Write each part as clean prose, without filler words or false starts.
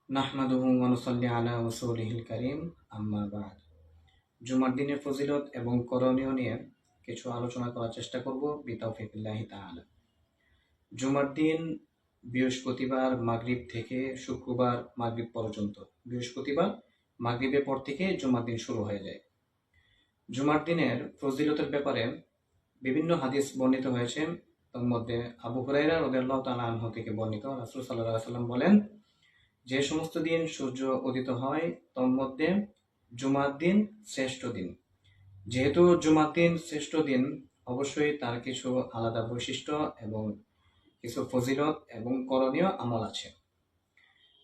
নাহমাদুহু ওয়া নুসাল্লি আলা রাসূলিহিল কারীম, আম্মা বা'দ। জুমার দিনের ফজিলত এবং করণীয় নিয়ে কিছু আলোচনা করার চেষ্টা করব বিতাওফিকিল্লাহি তাআলা। জুমার দিন বৃহস্পতিবার মাগরিব থেকে শুক্রবার মাগরিব পর্যন্ত, বৃহস্পতিবার মাগরিবের পর থেকে জুমার দিন শুরু হয়ে যায়। জুমার দিনের ফজিলতের ব্যাপারে বিভিন্ন হাদিস বর্ণিত হয়েছে। তার মধ্যে আবু হুরায়রা রাদিয়াল্লাহু তাআলা আনহু থেকে বর্ণিত, রাসূল সাল্লাল্লাহু আলাইহি ওয়াসাল্লাম বলেন, যে সমস্ত দিন সূর্য উদিত হয় তোর মধ্যে জুমার দিন শ্রেষ্ঠ দিন। যেহেতু জুমার দিন শ্রেষ্ঠ দিন, অবশ্যই তার কিছু আলাদা বৈশিষ্ট্য এবং কিছু ফজিলত এবং করণীয় আমল আছে।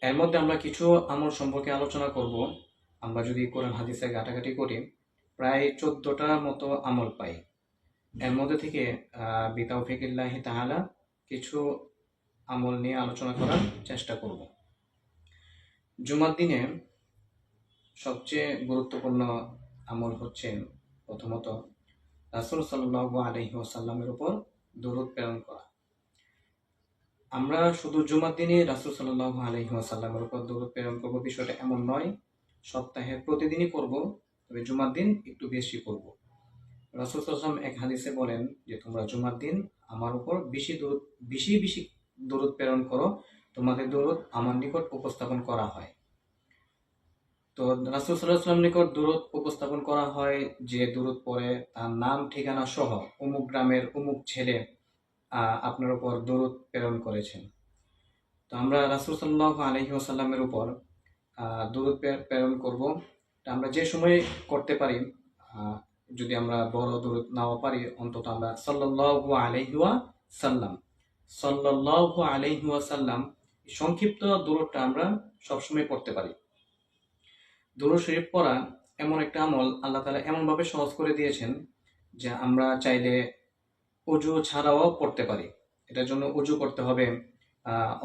এর মধ্যে আমরা কিছু আমল সম্পর্কে আলোচনা করব। আমরা যদি কোরআন হাদিসে ঘাটাঘাটি করি, প্রায় 14টার মতো আমল পাই। এর মধ্যে থেকে বিতাওফিকিল্লাহি তাআলা কিছু আমল নিয়ে আলোচনা করার চেষ্টা করব। জুমার দিনে সবচেয়ে গুরুত্বপূর্ণ আমল হচ্ছে প্রথমত রাসূল সাল্লাল্লাহু আলাইহি ওয়াসাল্লামের উপর দরুদ প্রেরণ করা। আমরা শুধু জুমার দিনে রাসূল সাল্লাল্লাহু আলাইহি ওয়াসাল্লামের উপর দরুদ প্রেরণ করব বিষয়টা এমন নয়, সপ্তাহে প্রতিদিনই করব, তবে জুমার দিন একটু বেশি করব। রাসূল সাল্লাল্লাহু আলাইহি ওয়াসাল্লাম এক হাদিসে বলেন যে, তোমরা জুমার দিন আমার উপর বেশি বেশি দরুদ প্রেরণ করো, তোমাদের দরুদ আমার নিকট উপস্থাপন করা হয়। তো রাসূল সাল্লাল্লাহু আলাইহি ওয়াসাল্লাম নিকট দরুদ উপস্থাপন করা হয়, যে দরুদ পড়ে তার নাম ঠিকানা সহ অমুক গ্রামের অমুক ছেলে আপনার উপর দরুদ প্রেরণ করেছেন। তো আমরা রাসূল সাল্লাল্লাহু আলাইহি ওয়াসাল্লামের উপর দরুদ প্রেরণ করব। আমরা যে সময় করতে পারি, যদি আমরা বড় দরুদ নাও পারি, অন্তত আমরা সাল্লাল্লাহু আলাইহি ওয়াসাল্লাম সাল্লাল্লাহু আলাইহি ওয়াসাল্লাম সংক্ষিপ্ত দরুদটা আমরা সবসময় পড়তে পারি। দুরূদ শরীফ পড়া এমন একটা আমল আল্লাহ তাআলা এমনভাবে সহজ করে দিয়েছেন যে আমরা চাইলে অজু ছাড়াও পড়তে পারি। এটার জন্য অজু করতে হবে,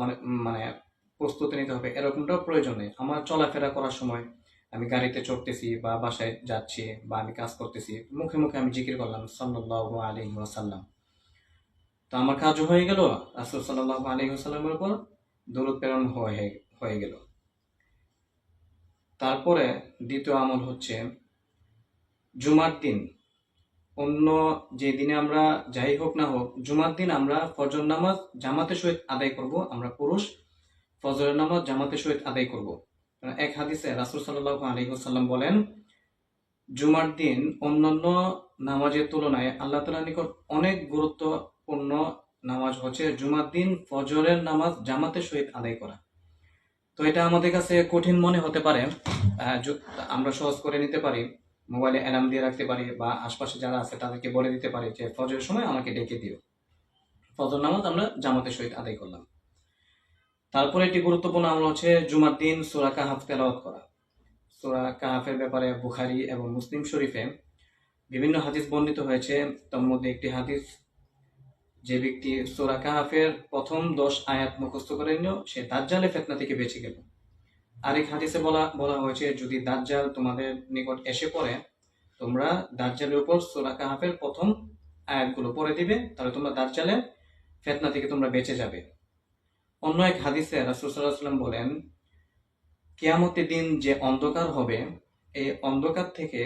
অনেক প্রস্তুতি নিতে হবে, এরকমটাও প্রয়োজন নেই। আমার চলাফেরা করার সময়, আমি গাড়িতে চড়তেছি বা বাসায় যাচ্ছি বা আমি কাজ করতেছি, মুখে মুখে আমি জিকির করলাম সাল্লাল্লাহু আলাইহি ওয়াসাল্লাম, তো আমার কাজও হয়ে গেল, রাসূল সাল্লাল্লাহু আলাইহি ওয়াসাল্লামের উপর দরুদ প্রেরণ হয়ে গেল। তারপরে দ্বিতীয় আমল হচ্ছে জুমার দিন, অন্য যে দিনে আমরা যাই হোক না হোক, জুমার দিন আমরা ফজর নামাজ জামাতের সহিত আদায় করব। আমরা পুরুষ ফজরের নামাজ জামাতের সহিত আদায় করব। এক হাদিসে রাসূল সাল্লাল্লাহু আলাইহি ওয়াসাল্লাম বলেন, জুমার দিন অন্যান্য নামাজের তুলনায় আল্লাহ তাআলার নিকট অনেক গুরুত্বপূর্ণ নামাজ হচ্ছে জুমার দিন ফজরের নামাজ জামাতের সহিত আদায় করা। তো এটা আমাদের কাছে কঠিন মনে হতে পারে, আমরা সহজ করে নিতে পারি, মোবাইলে অ্যালার্ম দিয়ে রাখতে পারি বা আশপাশে যারা আছে তাদেরকে বলে দিতে পারি যে ফজরের সময় আমাকে ডেকে দিও। ফজর নামাজ আমরা জামাতের সহিত আদায় করলাম। তারপরে একটি গুরুত্বপূর্ণ আমল হচ্ছে জুমার দিন সূরা কাহাফ তেলাওয়াত করা। সূরা কাহাফের ব্যাপারে বুখারী এবং মুসলিম শরীফে বিভিন্ন হাদিস বর্ণিত হয়েছে। তার মধ্যে একটি হাদিস, যে ব্যক্তি সূরা কাহাফের প্রথম 10 আয়াত মুখস্থ করে নিল, সে দাজ্জালের ফিতনা থেকে বেঁচে গেল। আরেক হাদিসে বলা হয়েছে, যদি দাজ্জাল তোমাদের নিকট এসে পড়ে, তোমরা দাজ্জালের উপর সূরা কাহাফের প্রথম আয়াতগুলো পড়ে দিবে, তাহলে তোমরা দাজ্জালের ফিতনা থেকে তোমরা বেঁচে যাবে। অন্য এক হাদিসে রাসূল সাল্লাল্লাহু আলাইহি ওয়াসাল্লাম বলেন, কিয়ামতের দিন যে অন্ধকার হবে, এই অন্ধকার থেকে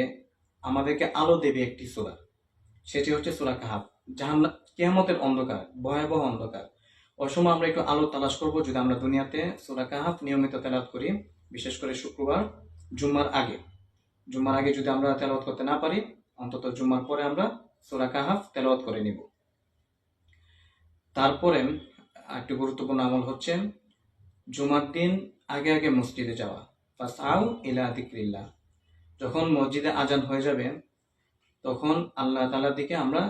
আমাদেরকে আলো দেবে একটি সূরা, সেটি হচ্ছে সূরা কাহাফ। কিয়ামতের অন্ধকার, ভয়াবহ অন্ধকার, ওই সময় আমরা একটু আলো তালাশ করব। যদি আমরা দুনিয়াতে সূরা কাহাফ নিয়মিত তেলাওয়াত করি, বিশেষ করে শুক্রবার জুম্মার আগে যদি আমরা তেলাওয়াত করতে না পারি, অন্তত জুম্মার পরে আমরা সূরা কাহাফ তেলাওয়াত করে নিব। তারপরে একটি গুরুত্বপূর্ণ আমল হচ্ছে জুমার দিন আগে আগে মসজিদে যাওয়া। ফাসআউ ইলা যিকরিল্লাহ, যখন মসজিদে আজান হয়ে যাবে, তখন আল্লাহ তাআলার দিকে আমরা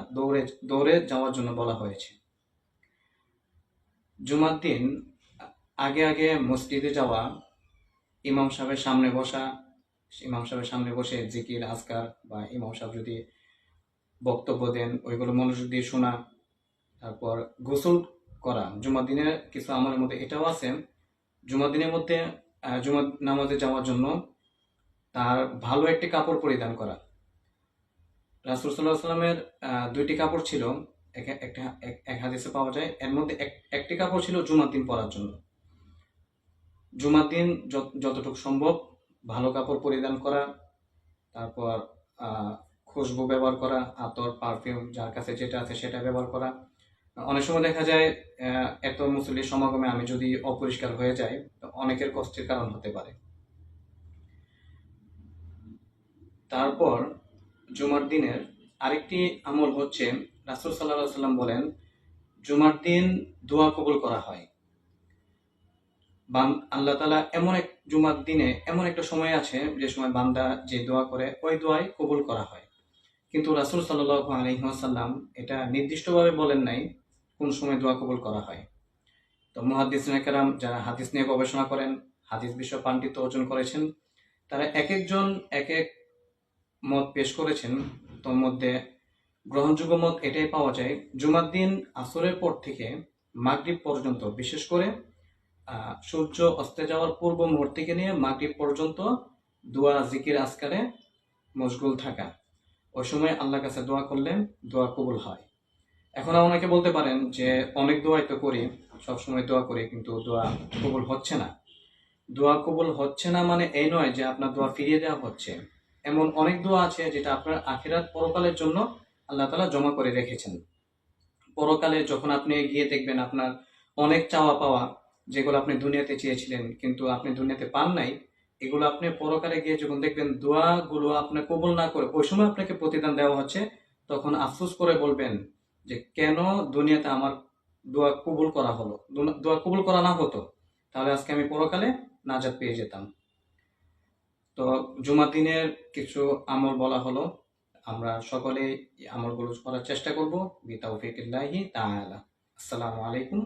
দৌড়ে যাওয়ার জন্য বলা হয়েছে। জুমার দিন আগে আগে মসজিদে যাওয়া, ইমাম সাহেবের সামনে বসে জিকির আজকার বা ইমাম সাহেব যদি বক্তব্য দেন ওইগুলো মনোযোগ দিয়ে শোনা, তারপর গোসল করা। জুমার দিনের কিছু আমলের মধ্যে এটাও আছে, জুমার দিনের মধ্যে জুমার নামাজে যাওয়ার জন্য তার ভালো একটি কাপড় পরিধান করা। রাসূল সাল্লাল্লাহু আলাইহি ওয়াসাল্লামের 2টি কাপড় ছিল, এক হাদিসে পাওয়া যায়। এর মধ্যে একটি কাপড় ছিল জুমার দিন পরার জন্য, জুমার দিন যতটুকু সম্ভব ভালো কাপড় পরিধান করা, তারপর খুশবু ব্যবহার করা, আতর পারফিউম যার কাছে যেটা আছে সেটা ব্যবহার করা। অনেক সময় দেখা যায় এত মুসল্লির সমাগমে আমি যদি অপরিষ্কার হয়ে যাই, অনেকের কষ্টের কারণ হতে পারে। তারপর জুমার দিনের আরেকটি আমল হচ্ছে, রাসূল সাল্লাল্লাহু আলাইহি ওয়াসাল্লাম বলেন, জুমার দিন দোয়া কবুল করা হয়। আল্লাহ তাআলা জুমার দিনে এমন একটা সময় আছে যে সময় বান্দা যে দোয়া করে ওই দোয়াই কবুল করা হয়। কিন্তু রাসূল সাল্লাল্লাহু আলাইহি ওয়াসাল্লাম এটা নির্দিষ্টভাবে বলেন নাই কোন সময় দোয়া কবুল করা হয়। তো মুহাদ্দিসিনে কেরাম যারা হাদিস নিয়ে গবেষণা করেন, হাদিস বিষয়ে পাণ্ডিত্য অর্জন করেছেন, তারা এক একজন এক এক মত পেশ করেছেন। তোর মধ্যে গ্রহণযোগ্য মত এটাই পাওয়া যায়, জুমার দিন আসরের পর থেকে মাগরিব পর্যন্ত, বিশেষ করে সূর্য অস্তে যাওয়ার পূর্ব মুহূর্ত থেকে নিয়ে মাগরিব পর্যন্ত দোয়া জিকির আজকারে মশগুল থাকা। ওই সময় আল্লাহর কাছে দোয়া করলে দোয়া কবুল হয়। এখন অনেকে বলতে পারেন যে অনেক দোয়াই তো করি, সবসময় দোয়া করি, কিন্তু দোয়া কবুল হচ্ছে না। দোয়া কবুল হচ্ছে না মানে এই নয় যে আপনার দোয়া ফিরিয়ে দেওয়া হচ্ছে। এমন অনেক দোয়া আছে যেটা আপনার আখিরাত পরকালের জন্য আল্লাহ তাআলা জমা করে রেখেছেন। পরকালে যখন আপনি গিয়ে দেখবেন আপনার অনেক চাওয়া পাওয়া, যেগুলো আপনি দুনিয়াতে চেয়েছিলেন কিন্তু আপনি দুনিয়াতে পান নাই, এগুলো আপনি পরকালে গিয়ে যখন দেখবেন দোয়াগুলো আপনার কবুল না করে ওই সময় আপনাকে প্রতিদান দেওয়া হচ্ছে, তখন আফসোস করে বলবেন যে কেন দুনিয়াতে আমার দোয়া কবুল করা হলো, দোয়া কবুল করা না হতো, তাহলে আজকে আমি পরকালে নাজাত পেয়ে যেতাম। তো জুমার দিনের কিছু আমল বলা হলো, আমরা সকলে আমলগুলো করার চেষ্টা করব। বিতাওফিকিল্লাহি তাআলা। আসসালামু আলাইকুম।